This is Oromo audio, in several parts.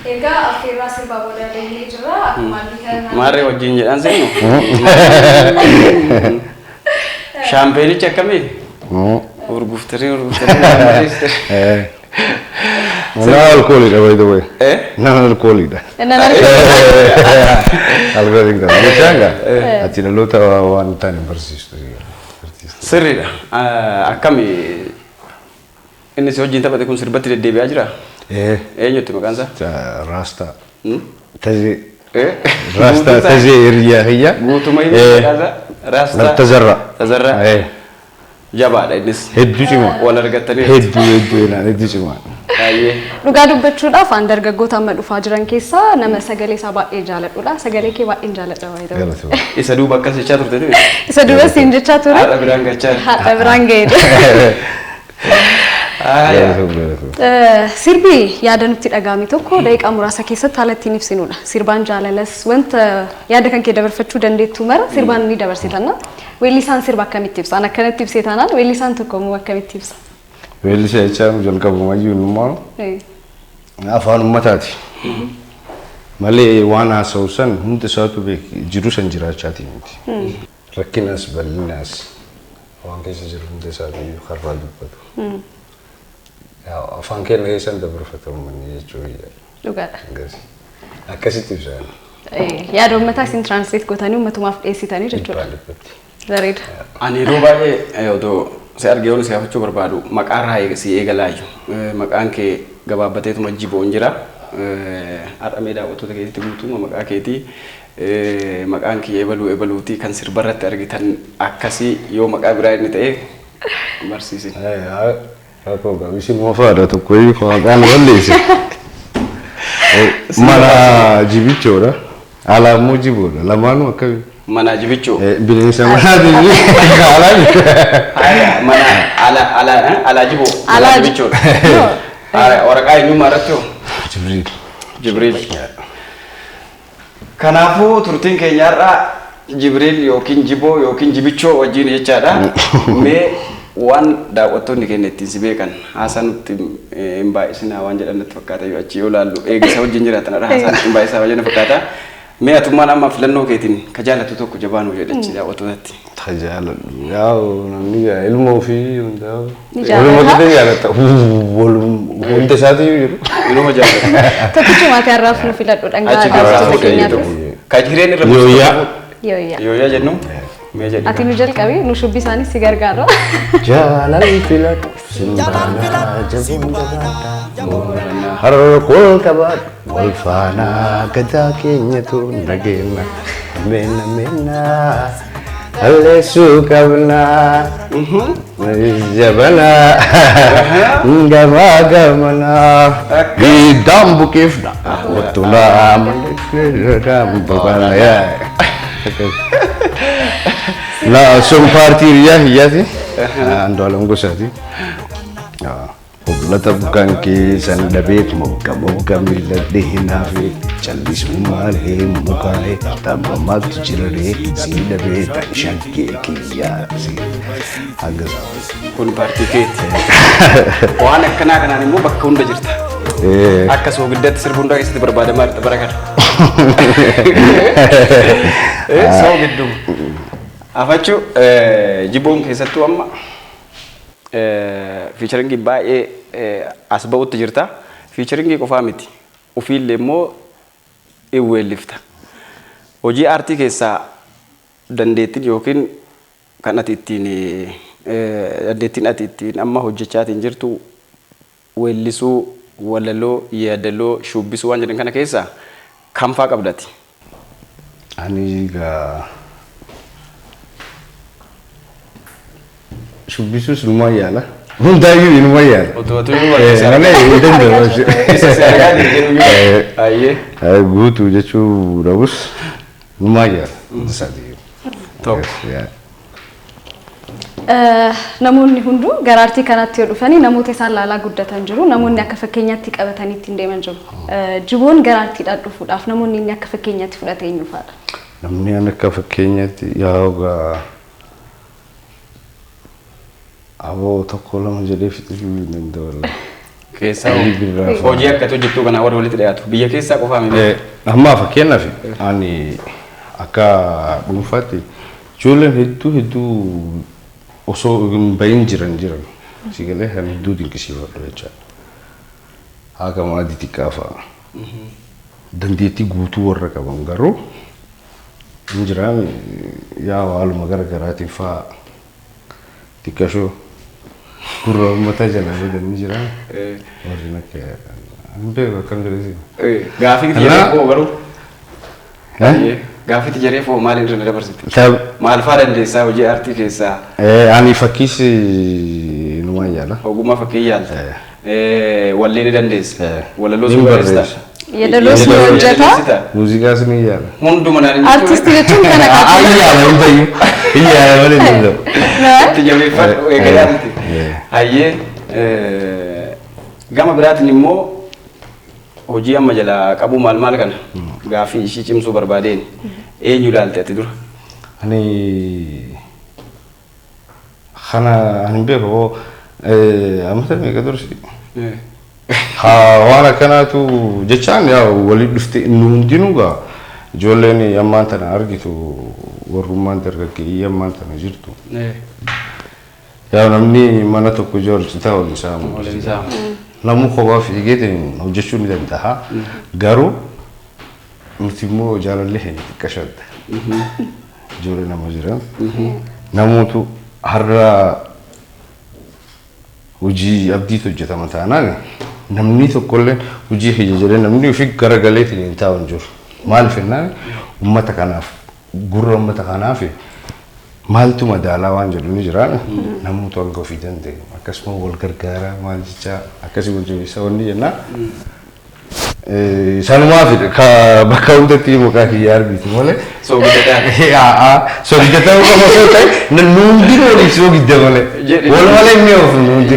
Ega akhirnya sih bawa dari hijrah, mandi Mari wajin jalan sini. Champagne cek kami. Urgufteri. No alcoholic, by the way. Non-alcoholic. Alcoholic. Michanga. Atina luta one time persist. Sirri akkami inni si wajjin taphate kun sirbatti deddeebi'aa jira? Eenyutti maqaan isaa? Rasta. Tazi. Rasta tazi hiriyaa. Guutuma inni maqaan isaa? Rasta. Tazarra. Jabaadha innis. Hedduu cimaa. Wal argattanii. Hedduu cimaa. Dhugaa dubbachuudhaaf waan dargaggoota amma dhufaa jiran keessaa nama sagalee isaa baay'ee jaaladhudha. Sagalee kee baay'een jaaladha waayee. Isa duuba akkas jechaa turte ture. Isa duuba siin jechaa ture. Haadha biraan gachaa. Haadha biraan ga'edha. Sirbi yaada nutti dhaga'ame tokko daqiiqaa muraasa keessatti haala ittiin ibsinudha. Sirbaan jaalalas wanta yaada kan kee dabarfachuu dandeettu mara sirbaan ni dabarsitanna. Weellisaan sirba akkamitti ibsa? Akkanatti ibsee taanaan weellisaan tokko immoo akkamitti ibsa? Weellisaa jechaan jalqabumayyuu nummaa afaan uummataati. Malee waan haasa'u san hunda isaatu jiru san jiraachaati miti. Rakkinas bal'inaas waan keessa jiru hunda isaatu har'aa dubbatu. Afaan keenya keessan dabarfatamu manni jechuudha. Dhugaadha. Akkasitti ibsan. Yaada uummataa isin translate gootanii uummatumaaf dhiyeessitanii jechuudha. Bareeda. Ani yeroo baay'ee odoo si argee oolu si gaafachuu barbaadu maqaarraa si eegalaayu. Maqaan kee gabaabbateetuma jiboon jira. Haadhamee daawwattoota keetiitti guutuuma maqaa keetii. Maqaan kiyya ebaluutii kan sirbarratti argitan akkasii yoo maqaa biraa inni ta'e barsiisin. Akkoo gabiisi moofaadha tokko maqaan walleesse. Mana jibichoodha. Alaammoo jiboodha. Lamaanuu akkamii. Mana jibichoo. Bineensa mana jibichoo. Mana ala jiboo. Ala jibichoo. Waraqaa eenyummaa irratti hoo? Jibriil. Kanaafuu turtiin keenyarraa Jibriil yookiin jiboo yookiin jibichoo wajjin jechaadha. Mee waan daawwattoonni keenya ittiin si beekan haasaa nutti hin baay'isinaa waan jedhan natti fakkaata yoo achi yoo laallu eegisa wajjin jiraatanidha haasaa nutti hin baay'isaa waan jedhan fakkaata. Mee atummaan amma filannoo keetiin ka jaalatu tokko jabaanuu jedhachi daawwattootatti. Tajaajilu yaa'u namni ilmoo fi hundaa'u. Ilmoo gidee jaalata. Hunda isaatiiyyuu jiru. Ilmoo jaalata. Tokkichi maatii har'aaf nu filadhu dhangaa keenyaaf. Ka jireen irra Yooyaa jennu. Ati nu jalqabi nu shubbisaanis si gargaara. Jaalalli filadhu simbaanaa jabuudhaadha. Har'a kol qabaadhu wal faanaa gadaa keenyatu nageenya. Meena alleessuu qabnaa. Jabanaa gamaa gamanaa. Giddaan bukeefna. Wattulaa malee boqonnaa. La son partir ya sih. Ando alam gosati. Lata bukan ki san dabet moga milade hinafi chalis umale mukale tabamat jirare si dabet shanki kiya si agas kun parti ke waan akkana kana immoo bakka hunda jirta akka soo giddatti sirbunda keessatti barbaadamaa barakat soo giddu afachu jiboon keessattuu amma featuring baay'ee as ba'utti jirta. Featuring qofaa miti. Ofiillee immoo iweellifta. Hojii aartii keessaa dandeettiin yookiin kan ati ittiin dandeettiin ati ittiin amma hojjechaatiin jirtu weellisuu, walaloo, yaadaloo, shubbisuu waan jedhan kana keessaa kam faa qabdati? Ani gaa shubbisu sulma yala hundayu inuma yala ototu mana idan da ayye gutu jechu rabus numa yala sadi top namoonni hundu gara aartii kanatti yoo dhufanii namoota isaan laalaa guddatan jiru namoonni akka fakkeenyaatti qabatanii ittiin deeman jiru jiboon gara aartiidhaan dhufuudhaaf namoonni inni akka fakkeenyaatti fudhatee eenyu faadha namni akka fakkeenyaatti yaa'ugaa Abo tokko lama jedhee fixuu danda'u. Keessa hojii akkatu hojjettu kana warra walitti dhiyaatu biyya keessaa qofaa miti. Amma fakkeenyaaf ani akka dhuunfaatti ijoolleen hedduu osoo hin bahin jiran sigalee kan hedduu dinqisiifadhu jechaadha. Akka maatii xiqqaa fa'a. Dandeettii guutuu warra qaban garuu hin jiraan yaa haaluma garaagaraatiin fa'a xiqqashoo gurra uummata jala godhanii jiraan. Warri nakka hin beeku akkam jedhesi. Gaafii tijaree foo garuu. Gaafii tijaree foo maal irra dabarsite? Maal fa'aa dandeessaa hojii aartii keessaa? Ani fakkiis numaan yaala. Ogummaa fakkii yaalta. Wallee ni dandeessa. Walaloos ni barreessa. Yeedaloos ni hojjeta. Muuziqaas ni yaala. Hunduma naan Artistii jechuun kana qaba. Ayyaala hundayyuu. Iyyaala malee ni danda'u. itti jabeeffadhu eegalaatti. Hayyee gama biraatiin immoo hojii amma jala qabu maal kana gaafii ishii cimsuu barbaadeen eenyu ilaalte ati dura? Ani kana ani beeku amata meeqa dursi? Waan akkanaatu jechaan yaa waliin dhufte inni hundinuu gaa ijoolleen ammaan tana argitu warrummaan dargaggeeyyii ammaan tana jirtu. Yaa namni mana tokko ijoolchitaa waliin saamu. Namni kophaa fiigeetiin hojjechuu ni danda'a. Garuu nuti immoo jaalallee hin xiqqashadha. Ijoollee nama jiran. Namoota har'a hojii abdiitu hojjetama taanaan namni tokkollee hojii hojjetee namni ofii garagaleetiin hin taa'u hin jiru. Maaliif jennaan uummata kanaaf gurra uummata kanaaf maaltu madaalaa waan jedhu ni jiraan namoota wal gofii danda'e akkasuma wal gargaaraa maal jecha akkasii wal jabeessaa wanni jennaan. Sanumaaf bakka hundatti maqaa kiyyaa argitu malee. Soogiddataa qofa osoo ta'e nuundi waliif soogidda malee. Wal malee inni oofu nuundi.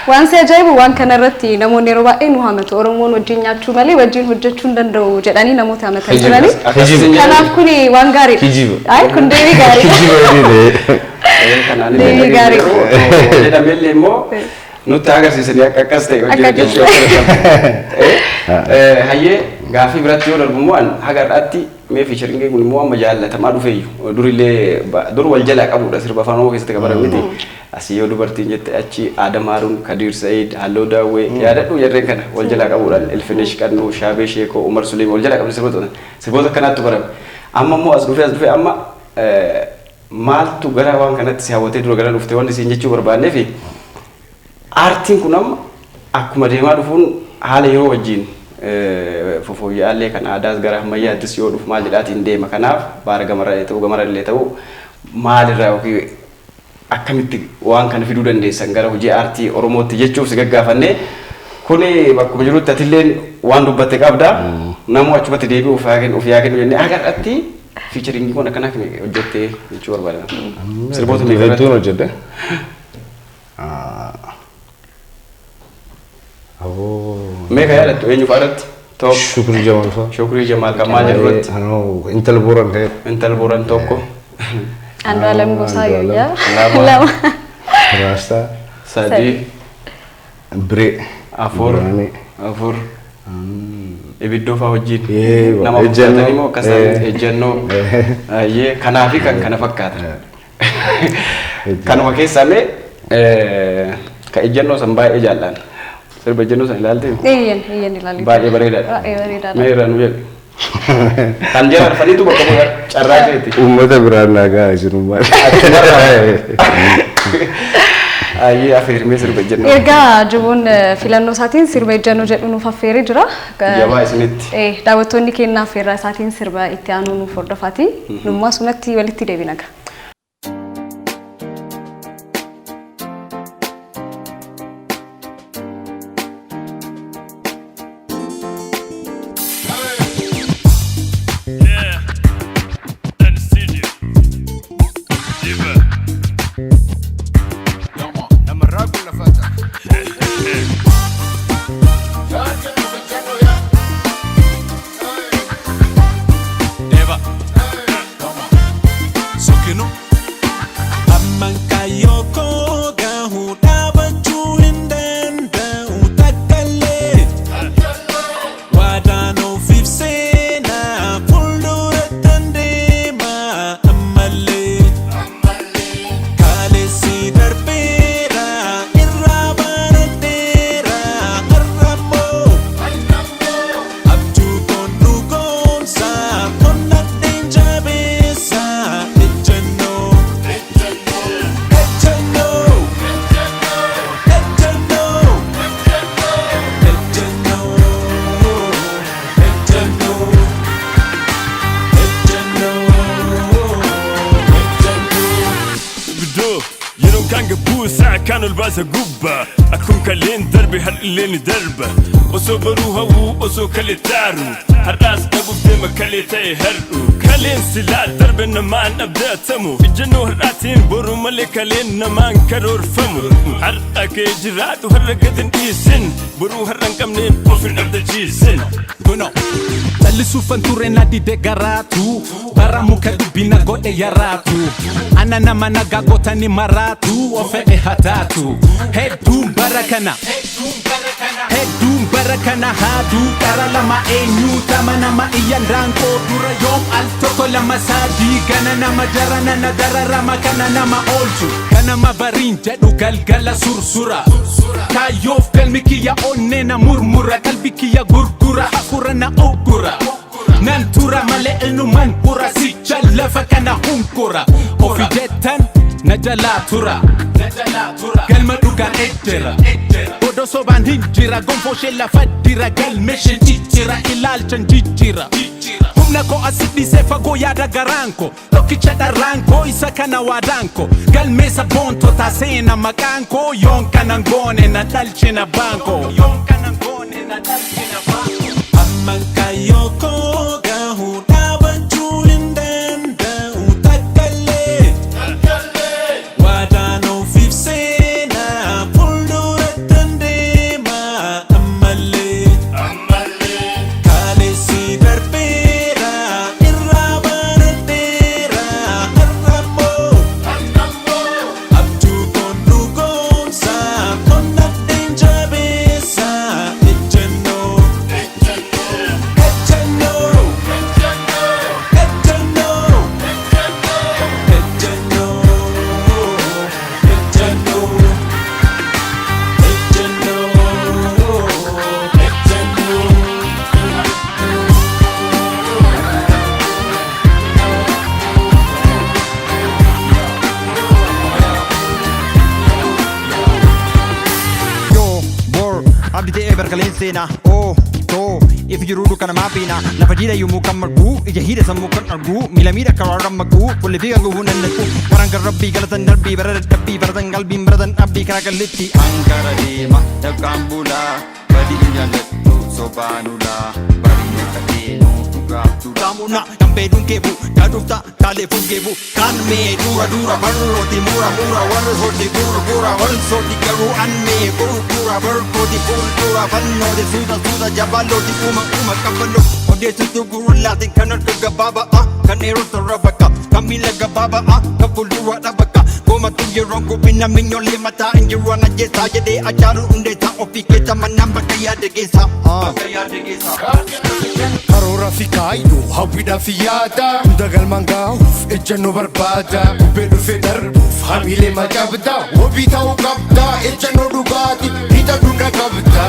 Waan si ajaa'ibu waan kanarratti namoonni yeroo baay'ee nu hamatu Oromoon wajjin nyaachuu malee wajjin hojjechuu hin danda'u jedhanii namoota hamatan jiranii. Kanaaf kun waan gaariidha. Ay kun deebii gaariidha. Deebii gaariidha. Jedhamellee immoo nutti agarsiisanii akka akkas ta'e hojjechuu hayyee gaafii biratti yoo darbu immoo hagarraatti mee fiicharingii kun immoo amma jaallatamaa dhufeeyyu dur wal jalaa qabudha sirba afaan Oromoo keessatti qabaran miti asii yoo dubartiin jette achi Aadam Haaruun Kadiir Sa'iid Halloo Daawwee yaadadhu jarreen kana wal jalaa qabuudhaan Ilfinesh Qannoo Shaabee Sheekoo Umar Suleem wal jalaa qabne sirboota akkanaatti barame amma immoo as dhufee amma maaltu gara waan kanatti si hawwatee dura gara dhuftee wanti siin jechuu barbaannee fi aartiin kun amma akkuma deemaa dhufuun haala yeroo wajjin fofooyyaallee kan aadaas gara ammayyaattis yoo dhufu maal jedhaatiin deema kanaaf baara gamarallee ta'u maalirraa yookiin akkamitti waan kana fiduu dandeessan gara hojii aartii Oromootti jechuuf si gaggaafannee kuni bakkuma jirutti atilleen waan dubbatte qabda namoo achumatti deebi'u of yaa kennu jennee agarratti fiicharingii kun akkana hojjettee jechuu barbaadana. Sirboota meeqatu hojjette? Meeqa yaadatu eenyu fa'aadatti? Shukrii Jamaal fa'a. Shukrii Jamaal kan maal jedhuratti? Intal Boran ta'e. Intal Boran tokko. Andu'aalem Gosaa Yooyaa. Lama. Raastaa. Sadii. Biree. Afur. Ibiddoo fa'aa wajjin. Nama ejjennoo immoo akkas ejjennoo. Kanaafi kan kana fakkaata. Kanuma keessallee ka ejjennoo san baay'ee jaalladha. Sirba ejjennoo san ilaaltee? Iyyan ilaalee. Baay'ee bareedaadha. Baay'ee bareedaadha. Meerra nu jedhu. Kan jedhan faniitu bakka bu'aa carraa keeti. Uummata biraan nagaa jiru maal. Ayyee affeerimee sirba ejjennoo. Ergaa jibuun filannoo isaatiin sirba ejjennoo jedhu nuuf affeeree jira. Jabaa isinitti. Daawwattoonni keenya affeerraa isaatiin sirba itti aanuu nuuf hordofaati. Nummaa sumatti walitti deebina. كانوا الباس قبة أكون كلين دربي هل اللين دربة وسو بروها وسو كلي تارو هالراس أبو بديما كلي تيهرقو كلين سلال درب إنما نبدأ تمو الجنو هالراتين برو ملي كلين نما نكرور فمو هرقك جرات وهرقت إيسن برو هرنكم نين وفي نبدأ جيسن Bueno, dale su fanture na di degaratu Bara muka dubina gode yaratu Anana managa gota ni maratu Ofe e hatatu Head doom barakana Head doom barakana hadu Kara lama e nyuta manama iyan ranko Dura yom altoko lama sadi Gana nama jarana na dararama kana nama olju Kana mabarin jadu galgala sursura Kayof kalmiki ya onne na murmura Kalbiki ya gurgura Hakura na ogura Nantura male inu manpura Si jalafa kana hunkura Ofi jetan na jalatura Galma dugan ejjera Bodo soban hinjira Gonfo shella faddira Galmeshen jijjira Ilalchan jijjira Humna ko asidi sefa go yada garanko Lokicha daranko isa kana wadanko Galmesa bonto ta sena makanko Yonka nangone na dalche na banko Yonka nangone na dalche na banko Amanka yoko gahu dawan chulin denda utakale Wadano fifsena puldura tandema amale Kale si darpera irrabaratera arramo Abju kondu gonsa konna denjabesa ejeno Abdite ever kalensena oh to if you rudu kana mapina na fajida yumu kamargu ija hida samukan argu milamira kawaram magu kulli fi angu hunanku karanga rabbi galatan nabbi barad dabbi baradan qalbi baradan abbi karakalitti Angkara dema dakambula badi injalattu sobanula bari nekatenu tugatu Ramuna tambe dunkebu kadufta tale fungebu kan me dura dura barro di mura mura war hodi gura gura wal sodi garu an me guru gura barko di pul dura fanno di suda jabalo di kuma kabalo ode tu guru latin kanat gababa kanero tarabaka kamila gababa kabul dura dabaka Goma tu yerongo bina minyo le mata injiro na jesa jede ajaru unde ta opike ta manamba kaya de gesa Karora fikaidu hawida fiyada dagal mangauf ejjanno barbada bedu federbuf hamile majabda wobita ukabda ejjanno dugati hita dunda kabda